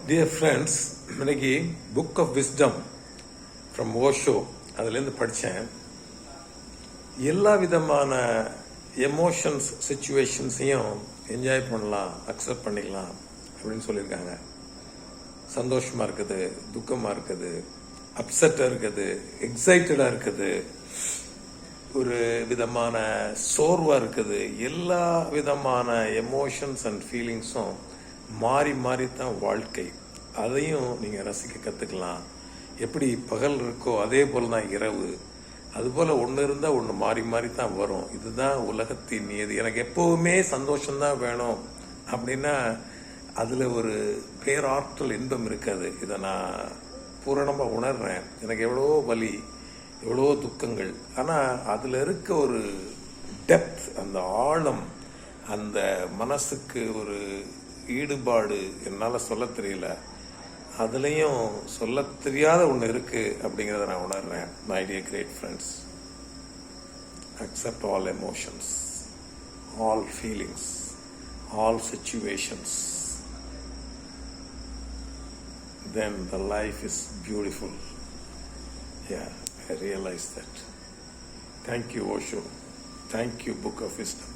Dear friends, இன்னைக்கு book of wisdom from Osho அதுலேருந்து படித்தேன். எல்லா விதமான எமோஷன்ஸ் சுச்சுவேஷன்ஸையும் என்ஜாய் பண்ணலாம், அக்செப்ட் பண்ணிக்கலாம் அப்படின்னு சொல்லியிருக்காங்க. சந்தோஷமாக இருக்குது, துக்கமாக இருக்குது, அப்செட்டாக இருக்குது, எக்ஸைட்டடாக இருக்குது, ஒரு விதமான சோர்வாக இருக்குது. எல்லா விதமான எமோஷன்ஸ் அண்ட் ஃபீலிங்ஸும் மாறி மாறி தான் வாழ்க்கை. அதையும் நீங்கள் ரசிக்க கற்றுக்கலாம். எப்படி பகல் இருக்கோ அதே போல் தான் இரவு. அதுபோல் ஒன்று இருந்தால் ஒன்று மாறி மாறி தான் வரும். இதுதான் உலகத்தின் நியதி. எனக்கு எப்போவுமே சந்தோஷம்தான் வேணும் அப்படின்னா அதில் ஒரு பேராற்றல் இன்பம் இருக்காது. இதை நான் பூரணமாக உணர்றேன். எனக்கு எவ்வளோ வலி, எவ்வளோ துக்கங்கள், ஆனால் அதில் இருக்க ஒரு டெப்த், அந்த ஆழம், அந்த மனசுக்கு ஒரு ஈடுபாடு என்னால் சொல்ல தெரியல. அதுலேயும் சொல்ல தெரியாத ஒன்று இருக்குது அப்படிங்கிறத நான் உணர்றேன். My dear great friends, accept all emotions, all feelings, all situations. Then the life is beautiful. Yeah, I realize that. Thank you, Osho. Thank you, Book of Wisdom.